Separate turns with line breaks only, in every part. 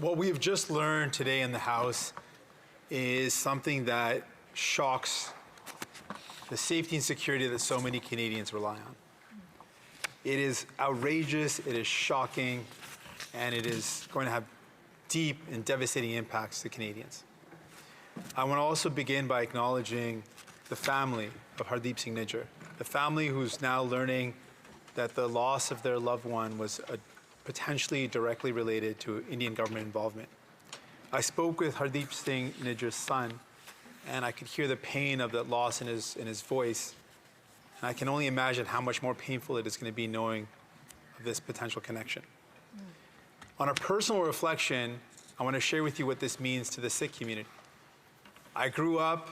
What we have just learned today in the House is something that shocks the safety and security that so many Canadians rely on. It is outrageous, it is shocking, and it is going to have deep and devastating impacts to Canadians. I want to also begin by acknowledging the family of Hardeep Singh Nijjar, the family who's now learning that the loss of their loved one was potentially directly related to Indian government involvement. I spoke with Hardeep Singh Nijjar's son, and I could hear the pain of that loss in his voice. And I can only imagine how much more painful it is going to be knowing of this potential connection. On a personal reflection, I want to share with you what this means to the Sikh community. I grew up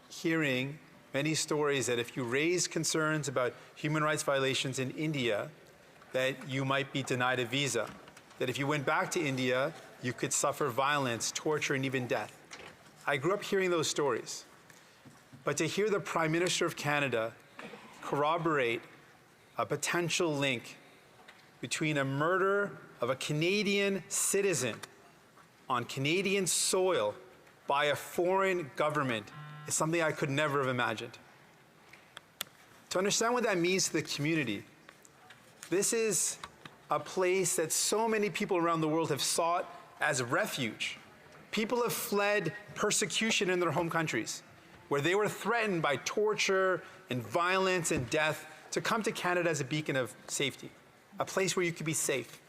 hearing many stories that if you raised concerns about human rights violations in India, that you might be denied a visa, that if you went back to India, you could suffer violence, torture, and even death. I grew up hearing those stories. But to hear the Prime Minister of Canada corroborate a potential link between a murder of a Canadian citizen on Canadian soil by a foreign government is something I could never have imagined. To understand what that means to the community, this is a place that so many people around the world have sought as refuge. People have fled persecution in their home countries, where they were threatened by torture and violence and death, to come to Canada as a beacon of safety, a place where you could be safe,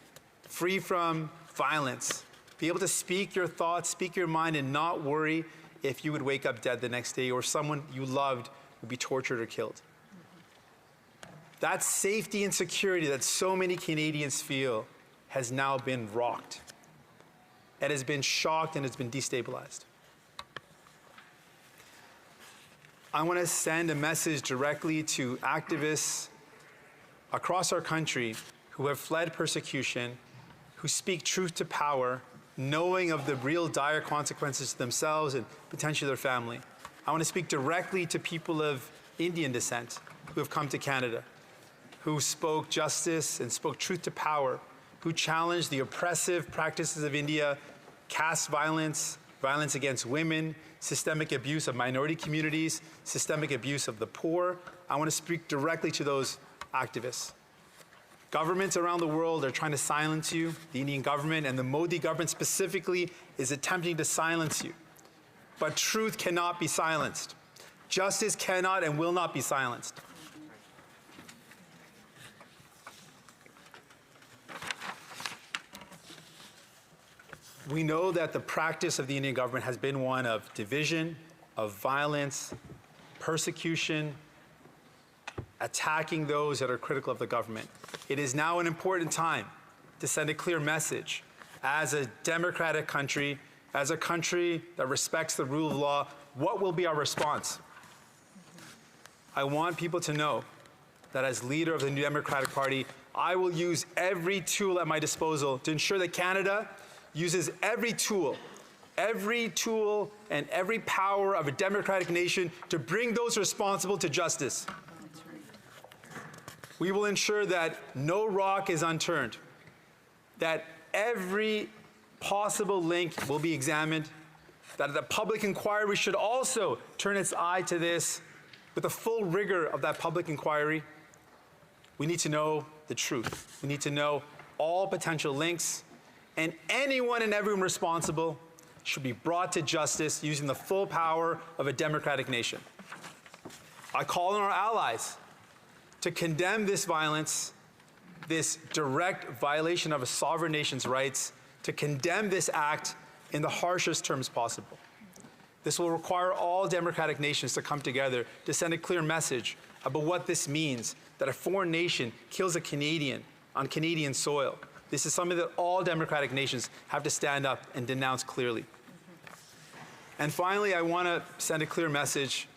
free from violence, be able to speak your thoughts, speak your mind, and not worry if you would wake up dead the next day or someone you loved would be tortured or killed. That safety and security that so many Canadians feel has now been rocked. It has been shocked and it's been destabilized. I want to send a message directly to activists across our country who have fled persecution, who speak truth to power, knowing of the real dire consequences to themselves and potentially their family. I want to speak directly to people of Indian descent who have come to Canada, who spoke justice and spoke truth to power, who challenged the oppressive practices of India, caste violence, violence against women, systemic abuse of minority communities, systemic abuse of the poor. I want to speak directly to those activists. Governments around the world are trying to silence you. The Indian government and the Modi government specifically is attempting to silence you. But truth cannot be silenced. Justice cannot and will not be silenced. We know that the practice of the Indian government has been one of division, of violence, persecution, attacking those that are critical of the government. It is now an important time to send a clear message. As a democratic country, as a country that respects the rule of law, what will be our response? I want people to know that as leader of the New Democratic Party, I will use every tool at my disposal to ensure that Canada uses every tool and every power of a democratic nation to bring those responsible to justice. We will ensure that no rock is unturned, that every possible link will be examined, that the public inquiry should also turn its eye to this with the full rigor of that public inquiry. We need to know the truth. We need to know all potential links, and anyone and everyone responsible should be brought to justice using the full power of a democratic nation. I call on our allies to condemn this violence, this direct violation of a sovereign nation's rights, to condemn this act in the harshest terms possible. This will require all democratic nations to come together to send a clear message about what this means, that a foreign nation kills a Canadian on Canadian soil. This is something that all democratic nations have to stand up and denounce clearly. And finally, I want to send a clear message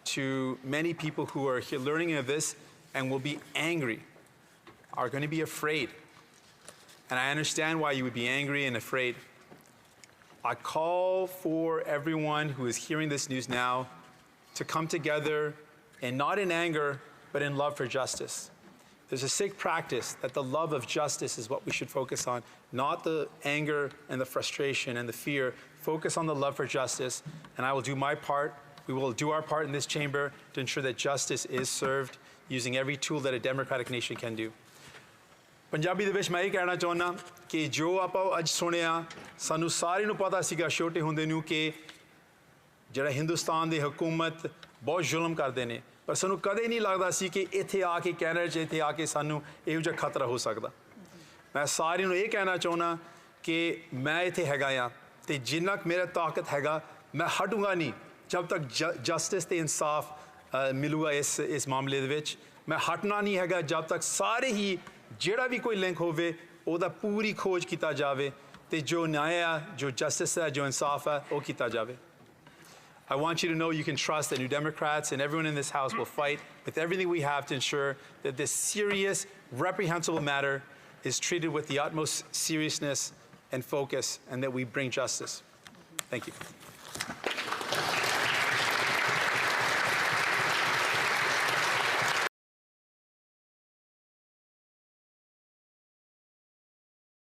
to many people who are here learning of this and will be angry, are going to be afraid. And I understand why you would be angry and afraid. I call for everyone who is hearing this news now to come together, and not in anger, but in love for justice. There's a Sikh practice that the love of justice is what we should focus on, not the anger and the frustration and the fear. Focus on the love for justice, and I will do my part. We will do our part in this chamber to ensure that justice is served using every tool that a democratic nation can do. Punjabi ਦੇ ਵਿੱਚ ਮੈਂ ਇਹ ਕਹਿਣਾ ਚਾਹੁੰਦਾ ਕਿ ਜੋ ਆਪਾਂ ਅੱਜ ਸੁਣਿਆ ਸਾਨੂੰ ਸਾਰਿਆਂ ਨੂੰ ਪਤਾ ਸੀਗਾ ਛੋਟੇ ਹੁੰਦੇ ਨੂੰ ਕਿ ਜਿਹੜਾ ਹਿੰਦੁਸਤਾਨ ਦੀ ਹਕੂਮਤ ਬਹੁਤ ਜ਼ੁਲਮ ਕਰਦੇ ਨੇ ਪਰ ਸਾਨੂੰ ਕਦੇ ਨਹੀਂ ਲੱਗਦਾ ਸੀ ਕਿ ਇੱਥੇ ਆ ਕੇ ਕੈਨੇਡਾ 'ਚ ਇੱਥੇ ਆ ਕੇ ਸਾਨੂੰ ਇਹੋ ਜਿਹਾ ਖਤਰਾ ਹੋ ਸਕਦਾ ਮੈਂ ਸਾਰਿਆਂ ਨੂੰ ਇਹ ਕਹਿਣਾ ਚਾਹੁੰਦਾ ਕਿ ਮੈਂ ਇੱਥੇ ਹੈਗਾ ਆ ਅਤੇ ਜਿੰਨਾ ਕੁ ਮੇਰਾ ਤਾਕਤ ਹੈਗਾ ਮੈਂ ਹਟੂੰਗਾ ਨਹੀਂ ਜਦ ਤੱਕ ਜਸਟਿਸ ਅਤੇ ਇਨਸਾਫ ਮਿਲੂਗਾ ਇਸ ਮਾਮਲੇ ਦੇ ਵਿੱਚ ਮੈਂ ਹਟਣਾ ਨਹੀਂ ਹੈਗਾ ਜਦ ਤੱਕ ਸਾਰੇ ਹੀ ਜਿਹੜਾ ਵੀ ਕੋਈ ਲਿੰਕ ਹੋਵੇ ਉਹਦਾ ਪੂਰੀ ਖੋਜ ਕੀਤਾ ਜਾਵੇ ਅਤੇ ਜੋ ਨਿਆਂ ਆ ਜੋ ਜਸਟਿਸ ਹੈ ਜੋ ਇਨਸਾਫ ਹੈ ਉਹ ਕੀਤਾ ਜਾਵੇ I want you to know you can trust that New Democrats and everyone in this House will fight with everything we have to ensure that this serious, reprehensible matter is treated with the utmost seriousness and focus and that we bring justice. Thank you.